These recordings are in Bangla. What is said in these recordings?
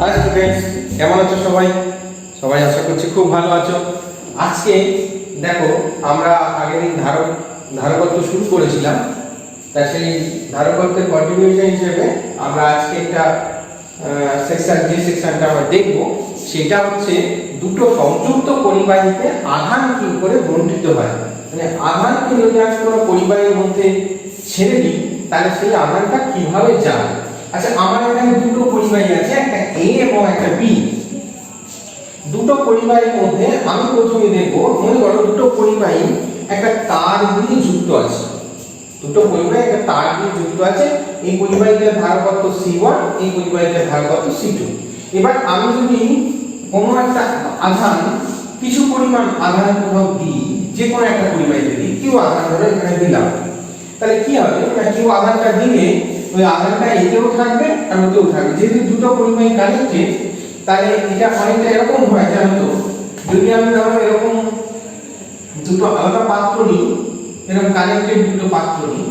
হাই স্টুডেন্টস, কেমন আছো সবাই? সবাই আশা করছি খুব ভালো আছো। আজকে দেখো, আমরা আগের দিন ধারকত্ব শুরু করেছিলাম, তা সেই ধারকত্বের কন্টিনিউশন হিসেবে আমরা আজকে একটা সেকশনটা আমরা দেখব, সেটা হচ্ছে দুটো সংযুক্ত পরিবাহীতে আধান কি করে বণ্টিত হয়। মানে আধানকে যদি আজ কোনো পরিবাহীর মধ্যে ছেড়ে দিই তাহলে সেই আধানটা কিভাবে যায়। আচ্ছা, আমার এখানে দুটো পরিবাহী আছে, একটা এ এবং একটা বি। দুটো পরিবাহীর মধ্যে আমি প্রথমে দেখব, মনে করো দুটো পরিবাহী একটা তার দিয়ে যুক্ত আছে। দুটো পরিবাহী একটা তার দিয়ে যুক্ত আছে। এই পরিবাহীটার ধারকত্ব C1, এই পরিবাহীটার ধারকত্ব C2। এবার আমি যদি কোনো একটা আধান, কিছু পরিমাণ আধান কোথাও দিই, যে কোনো একটা পরিবাহীতে দিই, কিউ আধান ধরে এখানে দিলাম, তাহলে কি হবে না, কিউ আধানটা দিলে ওই আধানটা এতেও থাকবে আর ওতেও থাকবে। যেহেতু দুটো পরিবাহী কানেক্টেড, তাহলে এটা অনেকটা এরকম হয়, জানো তো, যদি আমি ধরো এরকম দুটো আলাদা পাত্র নিই, এরকম কানেক্টেড দুটো পাত্র নিই,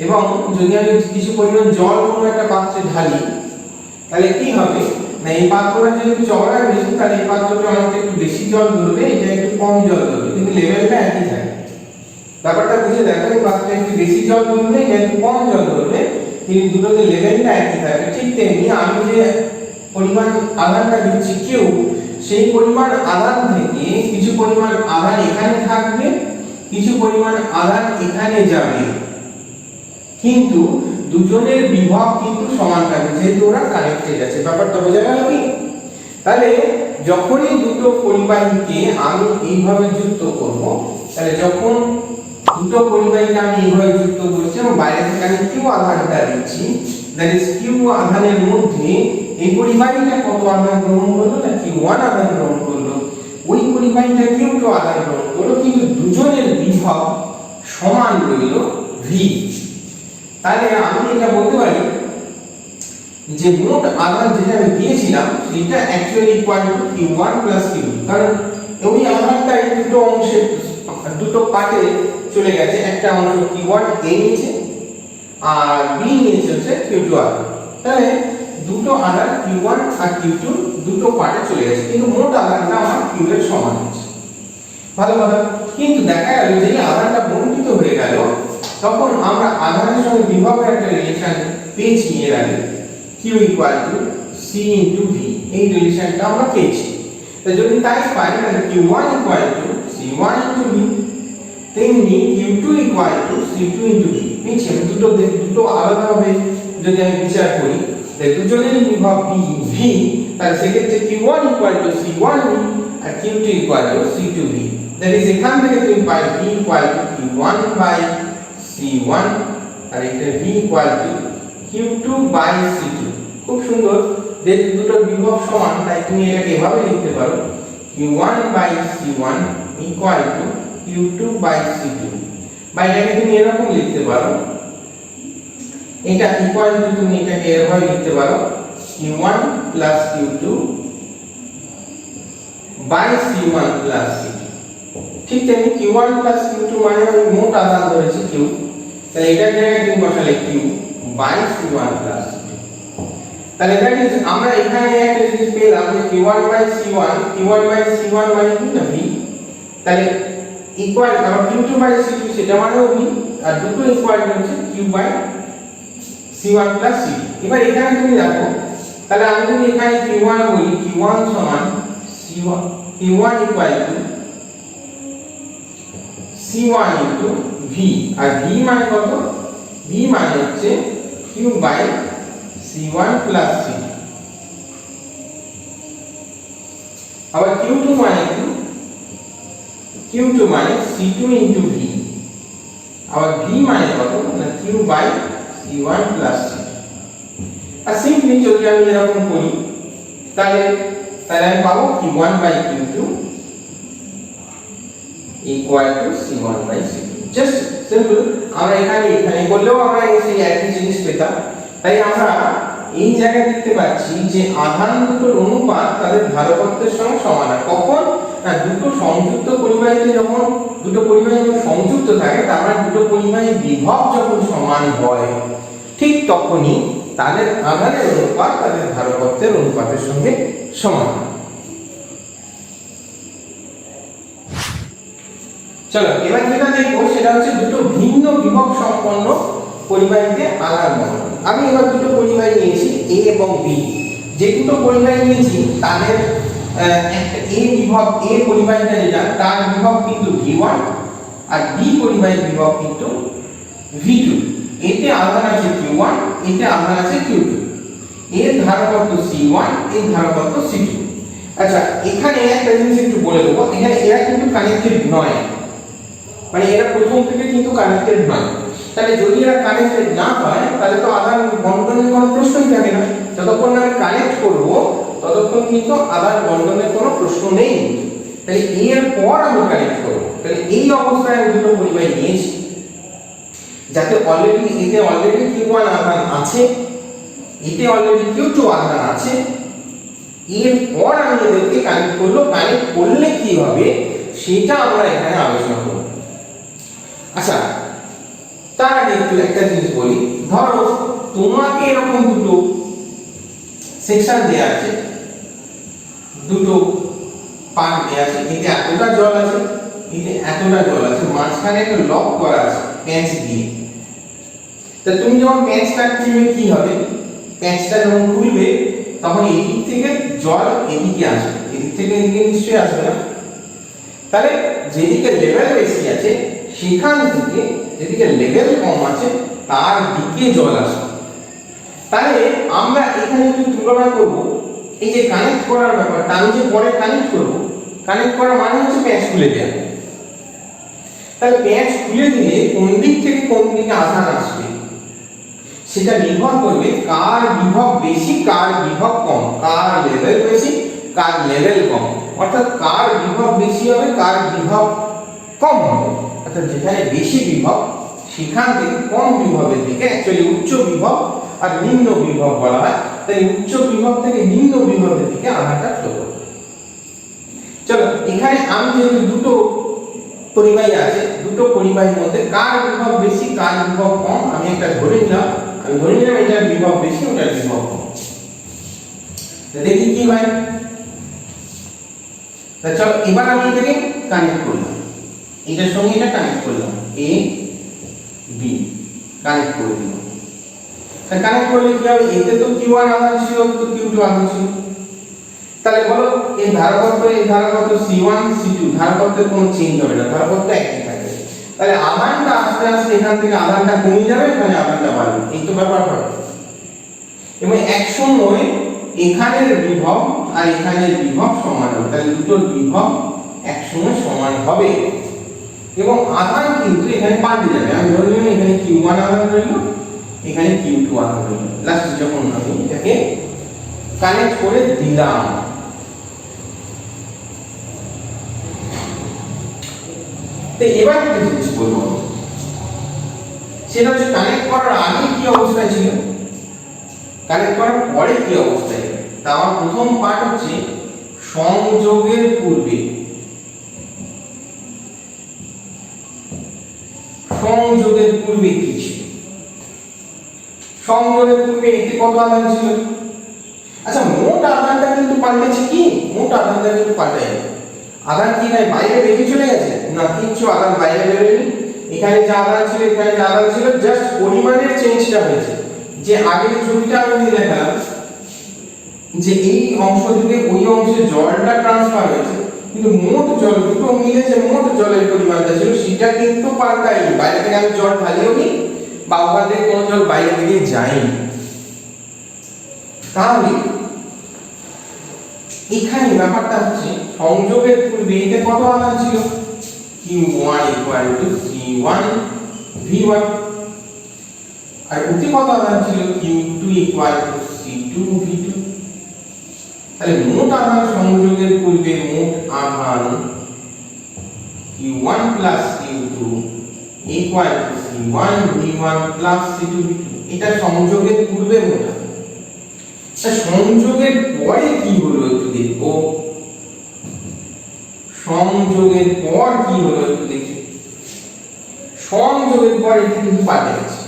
এবং যদি আমি কিছু পরিমাণ জল কোনো একটা পাত্রে ঢালি, তাহলে কি হবে না, এই পাত্রটা যদি চওড়া বেশি, তাহলে এই পাত্রটা অনেকটা একটু বেশি জল ধরবে, এটা একটু কম জল ধরবে, কিন্তু লেভেলটা একই থাকে। ব্যাপারটা বুঝে দেখো, এই পাত্রটা একটু বেশি জল ধরবে, এটা একটু কম জল ধরবে, কিন্তু দুটোতে লেভেলটা একই থাকে। ঠিক তেমনি আমি যে পরিমাণ আধানটা দিচ্ছি কিউ, সেই পরিমাণ আধান থেকে কিছু পরিমাণ আধান এখানে থাকবে, কিছু পরিমাণ আধান এখানে যাবে, কিন্তু দুজনের বিভব কিন্তু সমান থাকবে, যেহেতু ওরা কানেক্টেড আছে। ব্যাপারটা বোঝা গেল কি? তাহলে যখনই দুটো পরিবাহীকে আমি এইভাবে যুক্ত করব, তাহলে যখন দুটো পরিবাহীকে আমি এইভাবে যুক্ত করছি এবং বাইরে থেকে আমি কিউ আধানটা দিচ্ছি, দ্যাট ইজ কিউ আধানের মধ্যে এই পরিবাহীটা কত আধান গ্রহণ করলো না, Q1 আধান গ্রহণ করলো, ওই পরিবাহীটা Q2 আধান গ্রহণ করলো, কিন্তু দুজনের বিভব সমান রইল V। তাহলে আমি এটা বলতে পারি যে মোট আধান যেটা আমি দিয়েছিলাম সেটা actually equal to Q1 Q2, কারণ ওই আধানটা এই দুটো অংশে, দুটো পার্টে চলে গেছে। একটা অংশ Q1 এ নিয়েছে আর বি নিয়েছে হচ্ছে Q2 আধান। তাহলে দুটো আধান Q1 আর Q2 দুটো পার্টে চলে গেছে, কিন্তু মোট আধানটা আমার Q এর সমান হচ্ছে। ভালো কথা। কিন্তু দেখা গেল যে আধানটা বণ্টিত হয়ে গেল, তখন আমরা আধানের সঙ্গে বিভবের একটা রিলেশন পেয়েছি এর আগে, Q C * V, এই রিলেশনটা আমরা পেয়েছি। তো যদি তাই পাই, তাহলে Q1 C1 * V, তেমনি Q2 C2 * V। নিচে দুটো আলাদাভাবে যদি আমি বিচার করি, তাহলে দুজনের বিভব V, তাহলে সেক্ষেত্রে Q1 C1 V আর Q2 C2 V। That is, এখান থেকে তুমি পাই V Q1 C1 আর এটা V Q2 C2। খুব সুন্দর, যেহেতু দুটো বিভব সমান, তাই তুমি এটাকে এভাবে লিখতে পারো Q1 C1 Q2 C2, বা এটাকে তুমি এরকম লিখতে পারো, এটা ইকুয়াল টু, তুমি এটাকে এভাবে লিখতে পারো Q1 Q2 C1 C2। ঠিক তেমনি Q1 Q2 মানে আমি মোট আধান ধরেছি Q, তাহলে এটার জায়গায় তুমি বসালে Q C1 C2। তাহলে দ্যাট ইজ, আমরা এখানে একটা জিনিস পেলাম যে Q1 C1 মানে কি না V, তাহলে ইকুয়াল আবার Q2 C2 সেটা মানেও V, আর দুটো ইকুয়াল হচ্ছে Q C1 C2। এবার এখানে তুমি দেখো, তাহলে আমি যদি এখানে Q1 বলি, Q1 সমান Q1 C1 * V, আর V মানে কত? V মানে হচ্ছে Q C1 C2। আবার Q2 মানে কি? Q2 মানে C2 * V, আবার V মানে কত না Q C1 C2। আর সিম্পলি যদি আমি এরকম করি, তাহলে আমি পাবো Q1 Q2 C1 C2। Just simple. আমরা এখানে বললেও আমরা সেই একই জিনিস পেতাম। তাই আমরা এই জায়গায় দেখতে পাচ্ছি যে আধান দুটোর অনুপাত তাদের ধারকত্বের সঙ্গে সমান হয়। কখন না, দুটো সংযুক্ত পরিবাহীতে যখন দুটো পরিবাহী সংযুক্ত থাকে, তার মানে দুটো পরিবাহী বিভব যখন সমান হয়, ঠিক তখনই তাদের আধানের অনুপাত তাদের ধারকত্বের অনুপাতের সঙ্গে সমান। চলো এবার যেটা দেখবো সেটা হচ্ছে দুটো ভিন্ন বিভব সম্পন্ন পরিবাহীতে আধান বন্টন। আমি এবার দুটো পরিবাহী নিয়েছি এ এবং বি। যে দুটো পরিবাহী নিয়েছি তাদের একটা এ বিভব, এ পরিবাহীটা যেটা তার বিভব কিন্তু V1 আর বি পরিবাহীর বিভব কিন্তু V2। এতে আধান আছে Q1, এতে আধান আছে Q2। এর ধারকত্ব C1, এর ধারকত্ব C2। আচ্ছা এখানে একটা জিনিস একটু বলে দেবো, এখানে এরা কিন্তু কানেক্টেড নয়, মানে এরা প্রথম থেকে কিন্তু কানেক্টেড নয়। তাহলে যদি এরা কানেক্টেড না হয় তাহলে তো আধান বন্টনের কোনো প্রশ্নই থাকে না। যতক্ষণ আমি কানেক্ট করব ততক্ষণ কিন্তু আধান বন্টনের কোনো প্রশ্ন নেই। তাহলে এর পর আমি কানেক্ট করব। তাহলে এই অবস্থায় আমি দুটো পরিবাহী নিয়েছি যাতে এতে অলরেডি Q1 আধান আছে, এতে অলরেডি Q2 আধান আছে। এর পর আমি এদেরকে কানেক্ট করলো, কানেক্ট করলে কি হবে সেটা আমরা এখানে আলোচনা করব। আচ্ছা তার আগে একটু একটা জিনিস বলি, ধরো তোমাকে এরকম দুটো সেকশন দেয়া আছে, দুটো পার্ট দেয়া আছে, এতে এতটা জল আছে, এতে এতটা জল আছে, মাঝখানে একটা লক করা আছে প্যাঁচ দিয়ে। তা তুমি যখন প্যাঁচটা খুলবে কি হবে, প্যাঁচটা যখন খুলবে তখন এদিক থেকে জল এদিকে আসবে, এদিক থেকে এদিকে নিশ্চয়ই আসবে না। তাহলে যেদিকে লেভেল বেশি আছে সেখান থেকে যেদিকে লেভেল কম আছে তার দিকে জল আসবে। তাহলে আমরা এখানে যদি তুলনা করব, এই যে কানেক্ট করার ব্যাপারটা, আমি যে পরে কানেক্ট করব, কানেক্ট করা মানে হচ্ছে প্যাঁচ খুলে দেওয়া। তাহলে প্যাঁচ খুলে দিলে কোন দিক থেকে কোন দিকে আধান আসবে সেটা নির্ভর করবে কার বিভব বেশি কার বিভব কম, কার লেভেল বেশি কার লেভেল কম, অর্থাৎ কার বিভব বেশি হবে কার বিভব কম হবে। অর্থাৎ যেখানে বেশি বিভব সেখান থেকে কম বিভবের দিকে, অ্যাকচুয়ালি উচ্চ বিভব আর নিম্ন বিভব বলা হয়, তাই উচ্চ বিভব থেকে নিম্ন বিভবের দিকে আধানটা ফ্লো করবে। চলো এখানে আমি যেহেতু দুটো পরিবাহী আছে, দুটো পরিবাহীর মধ্যে কার বিভব বেশি কার বিভব কম আমি একটা ধরে নিলাম, আমি ধরে নিলাম এটার বিভব বেশি ওটার বিভব কম। দেখি কি হয়। তা চলো এবার আমি এটাকে কানেক্ট করলাম, এটার সঙ্গে এটা কানেক্ট করলাম, এ বি কানেক্ট করে দিলাম। তা কানেক্ট করলে কি হবে, এতে তো Q1 আধান ছিল, তো Q2 আধান ছিল। তাহলে বলো এই ধারকত্ব C1 C2 ধারকত্বের কোনো চেঞ্জ হবে না, ধারকত্ব একই থাকবে। তাহলে আধানটা আস্তে আস্তে এখান থেকে আধানটা কমে যাবে, এখানে আধানটা বাড়বে, এই তো ব্যাপার হবে। এবং এক সময় এখানের বিভব আর এখানের বিভব সমান হবে, তাহলে দুটোর বিভব এক সময় সমান হবে এবং আধান কিন্তু এখানে পাল্টে যাবে। আমি ধরে নিলাম এখানে Q1 আধান রইল, এখানে Q2 আধান রইল। লাস্ট যখন আমি এটাকে কানেক্ট করে দিলাম, তো এবার একটা জিনিস বলবো, সেটা হচ্ছে কানেক্ট করার আগে কি অবস্থায় ছিল, কানেক্ট করার পরে কি অবস্থায়। তা আমার প্রথম পার্ট হচ্ছে সংযোগের পূর্বে। সংযোগের পূর্বে কি ছিল, সংযোগের পূর্বে এতে কত আধান ছিল। আচ্ছা মোট আধানটা কিন্তু পাল্টেছে, কি মোট আধানটা কিন্তু পাল্টে যাবে। আধান কি নাই বাইরে বেরিয়ে চলে গেছে না, কিচ্ছু আধান বাইরে বেরোয়নি। এখানে যা আধান ছিল এখানে যা আধান ছিল, জাস্ট পরিমাণের চেঞ্জটা হয়েছে। যে আগের ছবিটা আমি দেখালাম যে এই অংশ থেকে ওই অংশে জলটা ট্রান্সফার হয়েছে, কিন্তু মোট জল দুটো মিলে যে মোট জলের পরিমাণটা ছিল সেটা কিন্তু পাল্টায়নি। বাইরে থেকে আমি জল ঢালিও নি বা ওখান থেকে কোনো জল বাইরে বেরিয়ে যায়নি। তাহলে এখানে ব্যাপারটা হচ্ছে সংযোগের পূর্বে এতে কত আধান ছিল, Q1 = C1 V1, আর ওতে কত আধান ছিল, Q2 = C2 V2। তাহলে মোট আধান সংযোগের পূর্বে মোট আধান Q1 + Q2 = C1 V1 + C2 V2, এটা সংযোগের পূর্বে মোট আধান। তা সংযোগের পরে কি হলো একটু দেখো, সংযোগের পর কি হলো একটু দেখি। সংযোগের পর এটা কিন্তু পাল্টে গেছে,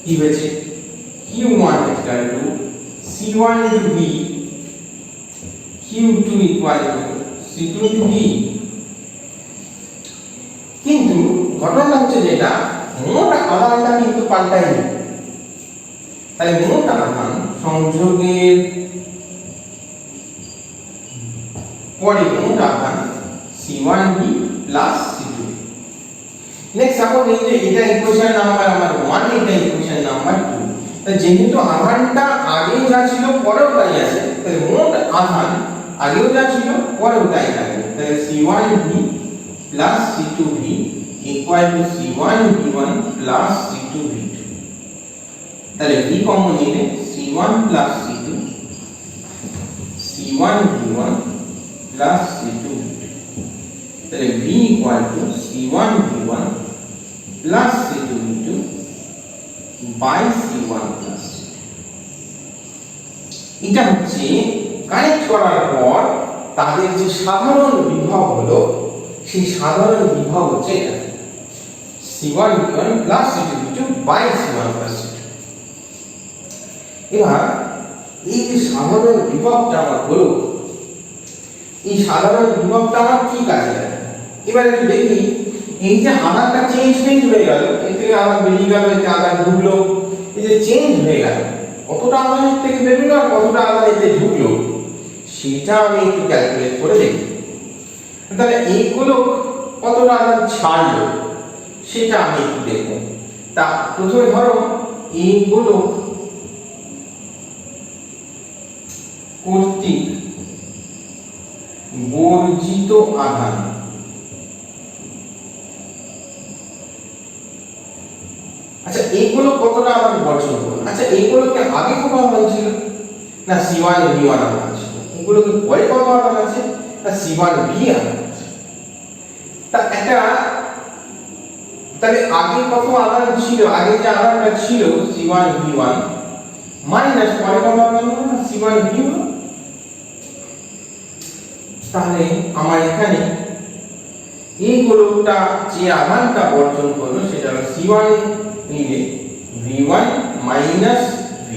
কি হয়েছে Q1 equal to C1 into V, Q2 equal to C2 into V। কিন্তু ঘটনা হচ্ছে যেটা মোট আধানটা কিন্তু পাল্টায়নি, তাই মোট আধান সংযোগের পরে মোট আধান C1V plus C2। Next suppose এই যে এটা ইকুয়েশন নাম্বার আমার 1, এটা ইকুয়েশন নাম্বার 2। তাই যেহেতু আধানটা আগে যা ছিল পরেও তাই আছে, তাই মোট আধান আগেও যা ছিল পরেও তাই থাকবে। তাহলে C1V plus C2V equal to C1V1 plus C2V2। তাহলে V কমন নিলে C1 plus C2 C1V1 plus C2V2। তাহলে V equal to C1V1 plus C2V2 by C1 plus. এটা হচ্ছে কানেক্ট করার পর তাদের যে সাধারণ বিভব হলো, সেই সাধারণ বিভব হচ্ছে এটা C1V1 plus C2V2 by C1 plus C2। এবার এই যে সাধারণ বিভবটা আমার হলো, এই সাধারণ বিভবটা আমার কি কাজে লাগে এবার একটু দেখি। এই যে আধারটা চেঞ্জ হয়ে গেল, এর থেকে আধার বেরিয়ে গেল, এতে আধার ঢুকলো, এই যে চেঞ্জ হয়ে গেল, কতটা আধার থেকে বেরোলো আর কতটা আধার এতে ঢুকলো সেটা আমি একটু ক্যালকুলেট করে দেখি। তাহলে এইগুলো কতটা আধার ছাড়লো সেটা আমি একটু দেখব। তা প্রথমে ধরো এইগুলো কর্তৃক বর্জিত আধান, আচ্ছা এইগুলো কতটা আধান বর্জন করলো? আচ্ছা এইগুলোকে আগে কত আধান ছিল? না C1V1 আধান ছিল। এগুলোকে পরে কত আধান আছে? না C1V আধান আছে। তা একটা তাহলে আগে কত আধান ছিল? আগে যে আধানটা ছিল C1V1 মাইনাস পরে কত আধান হলো? না C1V1। তাহলে আমার এখানে এই গোলকটা যে আধানটা বর্জন করলো সেটা হলো C1 নিলে V1 মাইনাস V।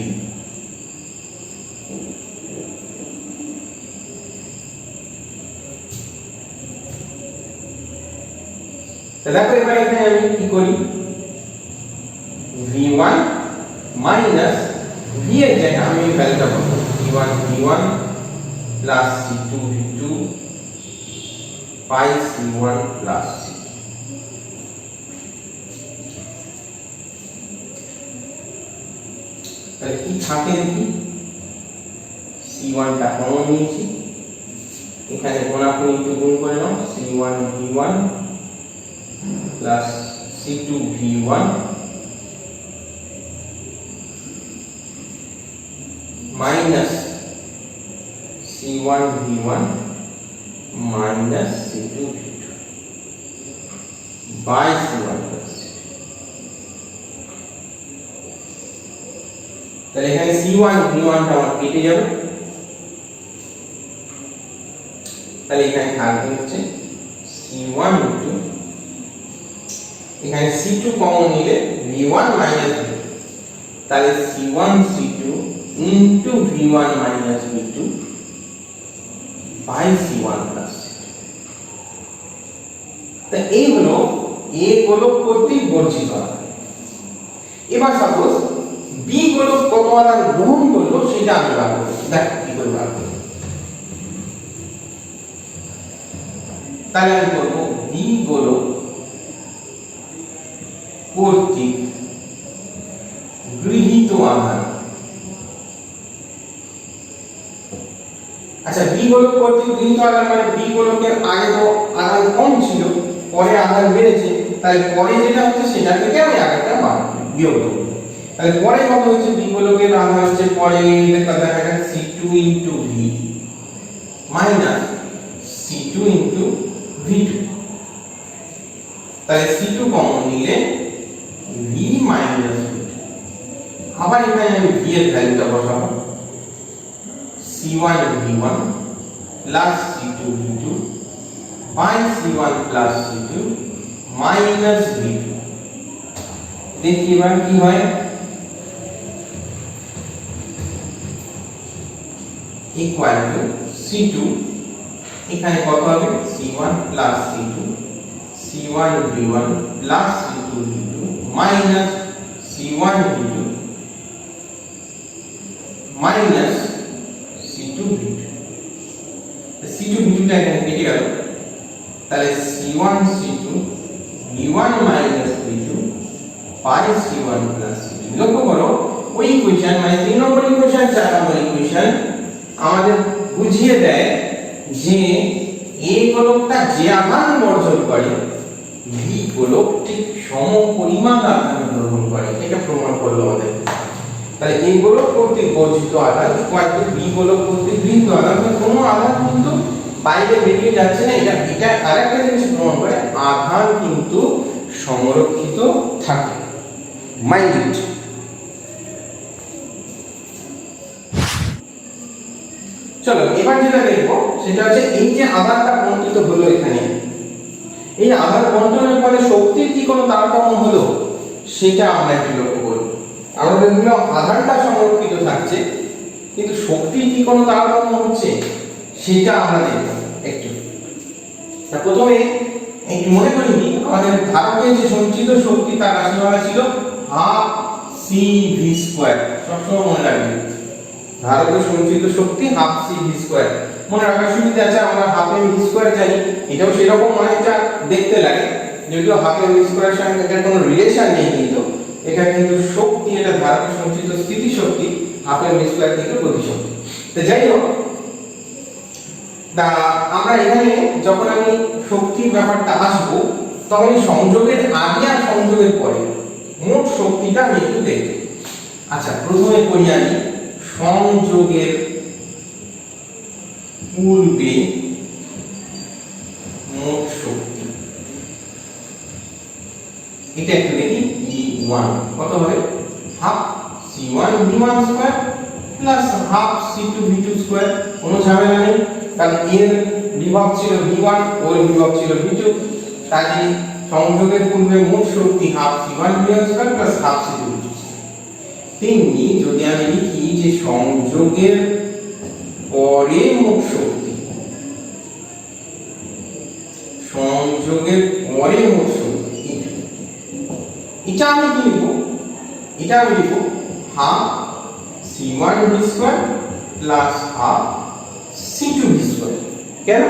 দেখো এবার এখানে আমি কি করি, V1 মাইনাস V এর জায়গায় আমি ভ্যালুটা পাবো C1V1 plus C2V2 by C1 plus C2। তাহলে কি থাকে দেখি, C1 টা কমন নিয়েছি, এখানে কোনাকুনি একটু গুণ করে নাও, C1V1 plus C2V1 minus C1V1 minus C2V2 by C1 plus C2। তাহলে এখানে C1V1 টা আমার কেটে যাবে, তাহলে এখানে থাকবে হচ্ছে C1V2, এখানে C2 কমন নিলে V1 মাইনাস V, তাহলে C1C2 into V1 minus V2 by C1 plus C2। তা এই হলো A গোলক কর্তৃক বর্জিত আধান। এবার সাপোজ B গোলক কত আধান গ্রহণ করলো সেটা আমি বার করব। দেখ কি করে বার করব। তাহলে আমি করব B গোলক কর্তৃক গৃহীত আধান। আচ্ছা B গোলক কর্তৃক গৃহীত আধান মানে B গোলকের আগে তো আধান কম ছিল, পরে আধান বেড়েছে, তাই পরে যেটা হচ্ছে সেটা থেকে আমি আগেরটা বিয়োগ করব। তাহলে পরে কত হচ্ছে, B গোলকের আধান হচ্ছে পরে দেখা যাচ্ছে C2 * V minus C2 * V2। তাহলে C2 কমন নিলে V মাইনাস V2। আবার এখানে আমি V এর ভ্যালুটা বসাবো, C1V1 plus C2V2 by C1 plus C2 minus V2। দেখি এবার কি হয়, ইকুয়াল টু C2, এখানে কত হবে C1 plus C2, C1 V1 plus C2 V2 minus C1 V2 minus C2 V2। C2 V2 টা এখানে কেটে গেল, তাহলে C1 C2 V1 minus V2 by C1 plus C2। লক্ষ্য করো ওই ইকুয়েশন মানে 3 নম্বর ইকুয়েশন 4 নম্বর ইকুয়েশন আমাদের বুঝিয়ে দেয় যে A গোলকটা যে আধান বর্জন করে B গোলক ঠিক সমপরিমাণ আধান গ্রহণ করে, এটা প্রমাণ করলো আমাদের। তাহলে A গোলক কর্তৃক বর্জিত আধান ইকুয়াল টু B গোলক কর্তৃক গৃহীত আধান, কোনো আধান কিন্তু বাইরে বেরিয়ে যাচ্ছে না। এটা আরেকটা জিনিস প্রমাণ করে আধান কিন্তু সংরক্ষিত থাকে। Mind it. চলো এবার যেটা দেখবো সেটা হচ্ছে এই যে আধানটা বন্টিত হলো এখানে, এই আধান বন্টনের ফলে শক্তির কি কোনো তারতম্য হলো সেটা আমরা একটু লক্ষ্য করব। আমরা দেখলো আধানটা সংরক্ষিত থাকছে কিন্তু শক্তির কি কোনো তারতম্য হচ্ছে সেটা আমরা দেখব একটু। তা প্রথমে একটু মনে করি কি আমাদের ধারকের যে সঞ্চিত শক্তি তার রাশিমালা ছিল হাফ CV²। সবসময় মনে রাখবেন ধারকের সঞ্চিত শক্তি হাফ CV²। মনে রাখার সুবিধা আছে, আমরা হাফ mv² জানি, এটাও সেরকম অনেকটা দেখতে লাগে, যদিও হাফ mv² এর সঙ্গে এটার কোনো রিলেশন নেই, কিন্তু এটা কিন্তু শক্তি, এটা ধারকের সঞ্চিত স্থিতি শক্তি, হাফ mv² থেকে গতি শক্তি। তো যাই হোক, আমরা এখানে যখন আমি শক্তির ব্যাপারটা আসবো তখন এই সংযোগের আগে আর সংযোগের পরে মোট শক্তিটা আমি একটু দেখব। আচ্ছা প্রথমে করি আমি সংযোগের পূর্বে মোট শক্তি, এটা একটু দেখি E1 কত হবে half C1 V1 square plus half C2 V2 square. কোনো ঝামেলা নেই, কারণ এর বিভব ছিল V1 ওর বিভব ছিল V2, কাজে সংযোগের পূর্বে মোট শক্তি half C1 V1 square plus half C2 V2 square. তেমনি যদি আমি লিখি যে সংযোগের পরে মোট শক্তি, সংযোগের পরে মোট শক্তি, এটা আমি কি লিখব, এটা আমি লিখব half C1 V square plus half C2 V square. কেন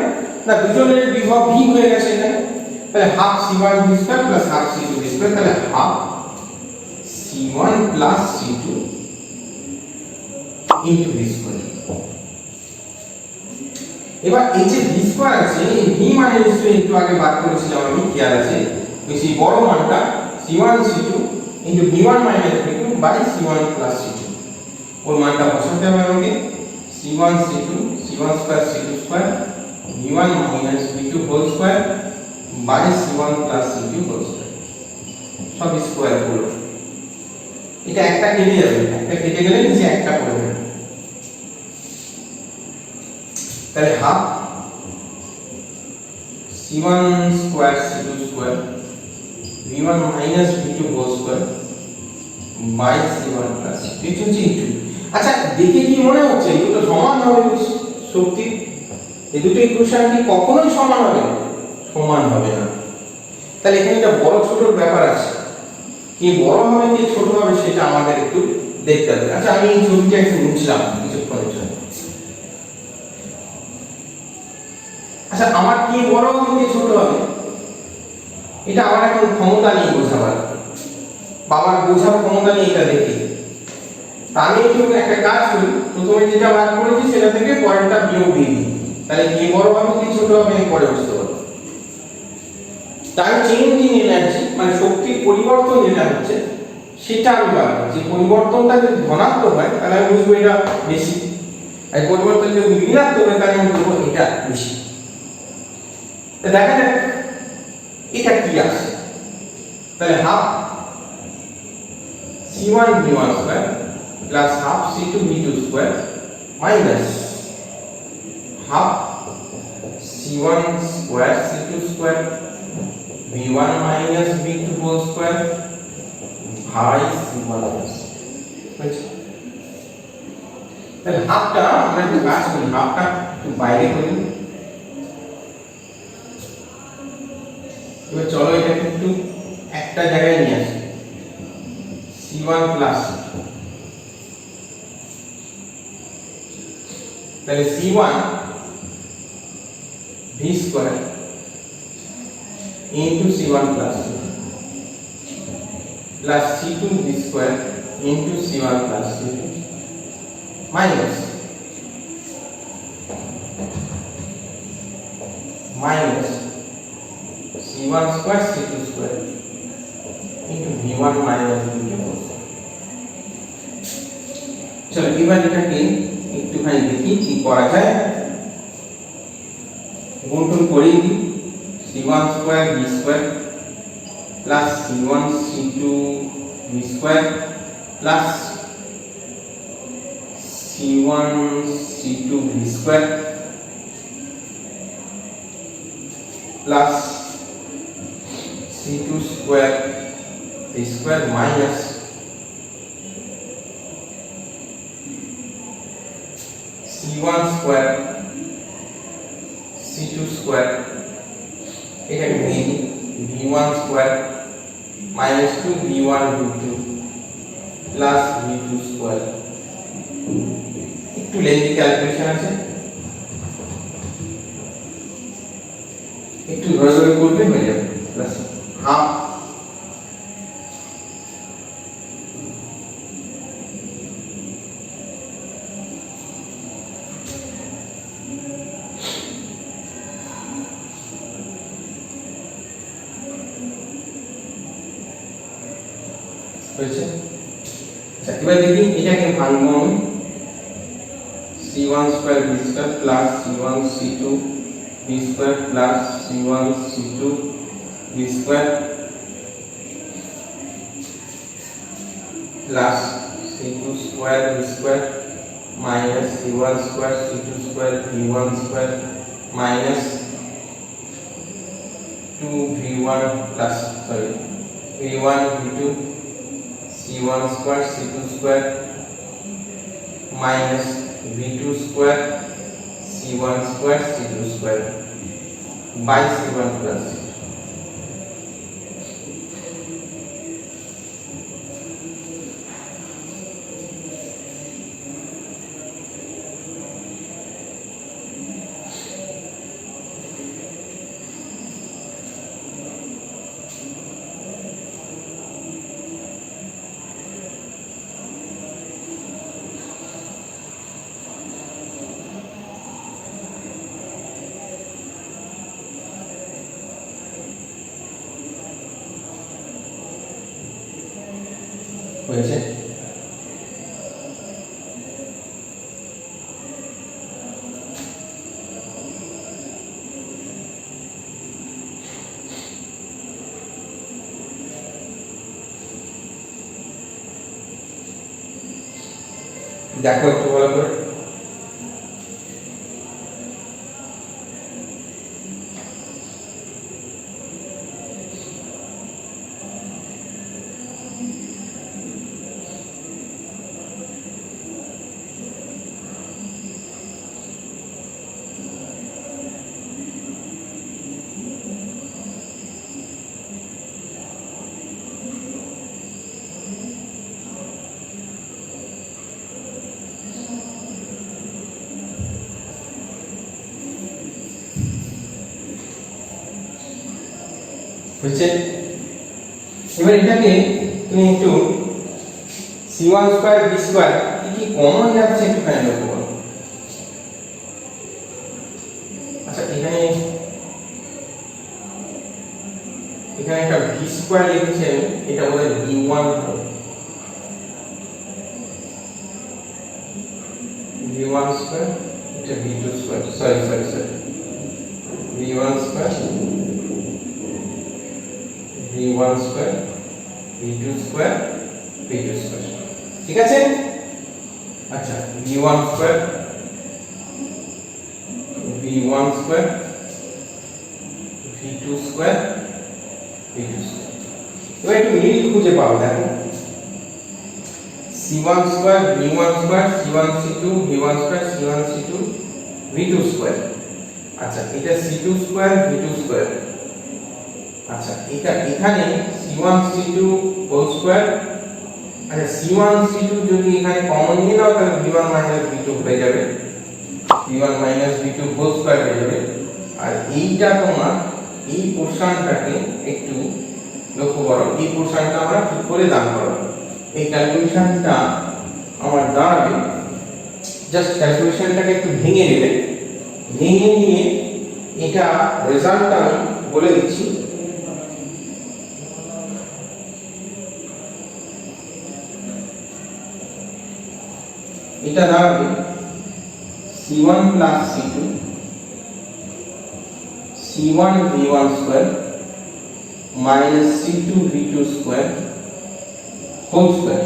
না দুজনের বিভব v হয়ে গেছে এখানে, তাহলে half C1 V square plus half C2 V square, তাহলে half C1 plus C2 into V square. এবার এই যে V স্কয়ার আছে, এই V মানে নিশ্চয়ই একটু আগে বার করেছিলাম আমি, খেয়াল আছে বেশি বড় মানটা C1 C2 into V1 minus V2 by C1 plus C2, ওর মানটা বসাতে হবে আমাকে C1 C2 C1 square C2 square V1 minus V2 whole square by C1 plus C2 whole square, সব স্কয়ার করব। এটা একটা কেটে যাবে, একটা কেটে গেলে নিচে একটা পড়ে যাবে, তাহলে half C1 square C2 square V1 minus V2 whole square by C1 plus C2 into. আচ্ছা দেখে কি মনে হচ্ছে এই দুটো সমান হবে শক্তি? এই দুটো ইকুয়েশন কি কখনোই সমান হবে না? সমান হবে না। তাহলে এখানে একটা বড় ছোটর ব্যাপার আছে, কি বড় হবে কি ছোট হবে সেটা আমাদের একটু দেখতে হবে। আচ্ছা আমি এই ছবিটা একটু মুছলাম কিছুক্ষণের জন্য। আচ্ছা আমার কি বড় হবে কি ছোট হবে এটা আমার এখন ক্ষমতা নেই বোঝাবার, বাবার বোঝার ক্ষমতা নেই এটা দেখি। আমি একটু একটা কাজ করি, প্রথমে যেটা বার করেছি সেটা থেকে পরেরটা বিয়োগ দিয়ে দিই, তাহলে কি বড় হবে কি ছোট হবে আমি পরে বুঝতে পারবো। তাই চেঞ্জ ইন এনার্জি মানে শক্তির পরিবর্তন যেটা হচ্ছে সেটা আমি বার করি। যে পরিবর্তনটা যদি ধনাত্মক হয় তাহলে আমি বুঝবো এটা বেশি, আর পরিবর্তন যদি ঋণাত্মক হয় তাহলে আমি বুঝবো এটা বেশি। দেখা যাক এটা কি আসে, তাহলে half C1 V1 square plus half C2 V2 square minus half C1 square C2 square V1 minus V2 whole square by C1 plus. তাহলে হাফটা আমরা একটু কাজ করি, হাফটা একটু বাইরে করি। এবার চলো এটাকে একটু একটা জায়গায় নিয়ে আসি, c1 প্লাস, তাহলে c1 v square into c1 plus plus c2 v square into c1 plus c2 minus c1 square c2 square into v1 minus v2। চলো এবার এটাকে একটুখানি দেখি কি করা যায়। গুণটুন করে দিই, c1 square v square plus c1 c2 v square plus c1 c2 v square plus c2 square v square minus c1 square c2 square, এটাকে নিয়ে নিই v1 square minus 2 v1 v2 plus v2 square. একটু লেন্থি ক্যালকুলেশন আছে, একটু ধরে ধরে করলে হয়ে যাবে, প্লাস হাফ হয়েছে। আচ্ছা এবার দেখি এটাকে ভাঙবো আমি, c1 square v square plus c1 c2 v square plus c1 c2 v square plus c2 square v square minus c1 square c2 square v1 square minus 2v1 plus v1 v2 c1 square c2 square minus v2 square c1 square c2 square by c1 plus. হয়েছে। দেখো একটু ভালো করে, হচ্ছে। এবার এটাকে তুমি একটু c1 স্কয়ার v স্কয়ার কি কমন যাচ্ছে একটু খানি লক্ষ্য করো। আচ্ছা এখানে একটা v স্কয়ার লিখেছি আমি, এটা বলে v1 হবে, v1 স্কয়ার এটা v2 square, sorry v1 square v1 square v2 square v2 square, ঠিক আছে। আচ্ছা v1 square v1 square v2 square v2 square. এবার একটু মিল খুঁজে পাও, দেখো c1 square v1 square c1 c2 v1 square c1 c2 v2 square. আচ্ছা এটা c2 স্কয়ার v2 স্কয়ার। আচ্ছা এটা এখানে c1 c2 হোল স্কয়ার। আচ্ছা c1 c2 যদি এখানে কমন নিয়ে নাও তাহলে v1 v2 হয়ে যাবে, v1 v2 হোল স্কয়ার হয়ে যাবে। আর এইটা তোমার এই পোরশনটাকে একটু লক্ষ্য করো, এই পোরশনটা আমরা ঠিক করে দান করব। এই ক্যালকুলেশনটা আমার দাঁড়াবে, জাস্ট ক্যালকুলেশনটাকে একটু ভেঙে নেবে, ভেঙে নিয়ে এটা রেজাল্টটা আমি বলে দিচ্ছি। এটা দাঁড়াবে c1 plus c2 c1 v1 square minus c2 v2 square whole square.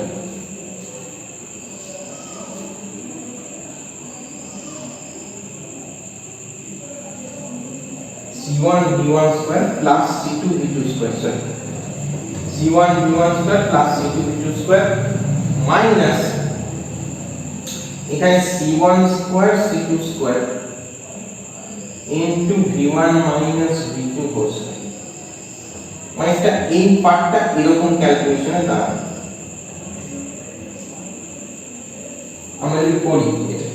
c1 v1 square plus c2 v2 square, sorry c1 v1 square plus c2 v2 square minus এখানে c1 square c2 square into v1 minus v2 whole square. মানে এটা এই পার্টটা এরকম ক্যালকুলেশনে দাঁড়ায়। আমরা যদি করি এটা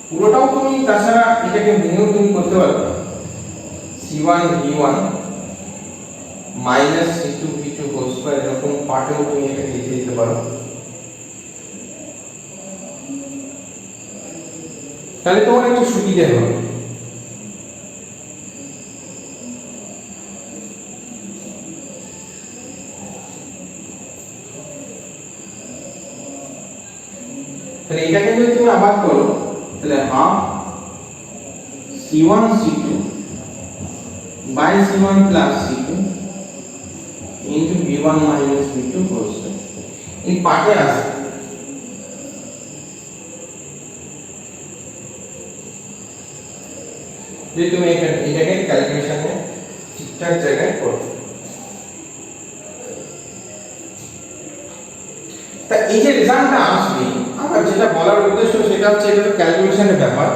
পুরোটাও তুমি তাছাড়া এটাকে ভেঙেও তুমি করতে পারো, c1 v1 minus c2 v2 whole square এরকম পার্টেও তুমি এটাকে লিখে দিতে পারো। তাহলে তোমার একটু সুবিধা হবে। তাহলে এটাকে যদি তুমি আবার করো তাহলে half c1 c2 by c1 plus c2 into v1 minus v2 whole square. এই পার্টে আছে যে তুমি এটাকে ক্যালকুলেশনে ঠিকঠাক জায়গায় করো। তা এই যে রেজাল্টটা আসবে, আমার যেটা বলার উদ্দেশ্য সেটা হচ্ছে এটা তো ক্যালকুলেশনের ব্যাপার।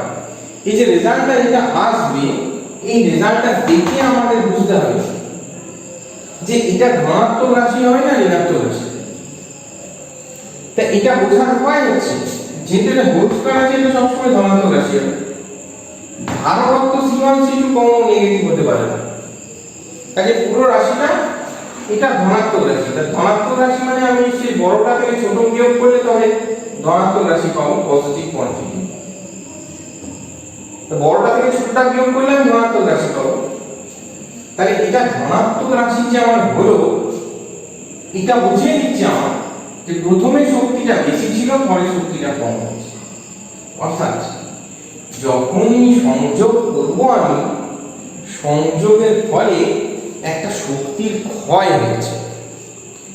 এই যে রেজাল্টটা যেটা আসবে, এই রেজাল্টটা দেখে আমাদের বুঝতে হবে যে এটা ধনাত্মক রাশি হবে না ঋণাত্মক রাশি। তা এটা বোঝার উপায় হচ্ছে যেটা হোল স্কয়ার আছে এটা সবসময় ধনাত্মক রাশি হবে। ধারকত্ব c1 c2 কখনো নেগেটিভ হতে পারে না। কাজে পুরো রাশিটা এটা ধনাত্মক রাশি। তা ধনাত্মক রাশি মানে আমি সেই বড়টা থেকে ছোট বিয়োগ করলে তবে ধনাত্মক রাশি পাবো, পজিটিভ কোয়ান্টিটি। তো বড়টা থেকে ছোটটা বিয়োগ করলে আমি ধনাত্মক রাশি পাবো। তাহলে এটা ধনাত্মক রাশি যে আমার হলো, এটা বুঝিয়ে দিচ্ছে আমার যে প্রথমে শক্তিটা বেশি ছিল, পরে শক্তিটা কম হয়েছে। অর্থাৎ যখনই সংযোগ করব আমি, সংযোগের ফলে একটা শক্তির ক্ষয় হচ্ছে,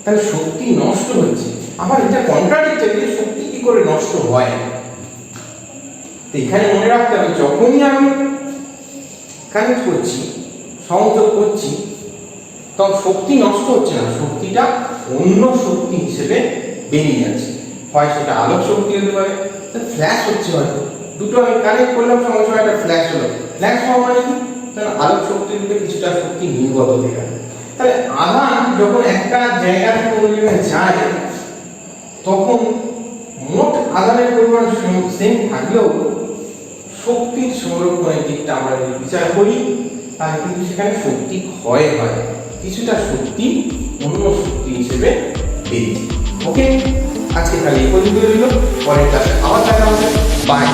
তাহলে শক্তি নষ্ট হচ্ছে। আবার এটা কন্ট্রাডিক্টরি যে শক্তি কি করে নষ্ট হয়। তো এখানে মনে রাখতে হবে যখনই আমি কানেক্ট করছি, সংযোগ করছি, তখন শক্তি নষ্ট হচ্ছে না, শক্তিটা অন্য শক্তি হিসেবে বেরিয়ে যাচ্ছে। হয় সেটা আলোক শক্তি হতে পারে, ফ্ল্যাশ হচ্ছে হয়তো, দুটো আমি কানেক্ট করলাম সঙ্গে সঙ্গে একটা ফ্ল্যাশ হলো। ফ্ল্যাশ হওয়া মানে কি, তাহলে আলোক শক্তির দিকে কিছুটা শক্তি নির্গত হয়ে গেল। তাহলে আধান যখন একটা জায়গা থেকে অন্য জায়গায় যায়, তখন মোট আধানের পরিমাণ সেম থাকলেও শক্তির সংরক্ষণের দিকটা আমরা যদি বিচার করি তাহলে কিন্তু সেখানে শক্তি ক্ষয় হয়, কিছুটা শক্তি অন্য শক্তি হিসেবে বেরিয়ে। ওকে, আজকে তাহলে এই পর্যন্ত রইল, পরের ক্লাসে আবার দেখা হবে। বাই।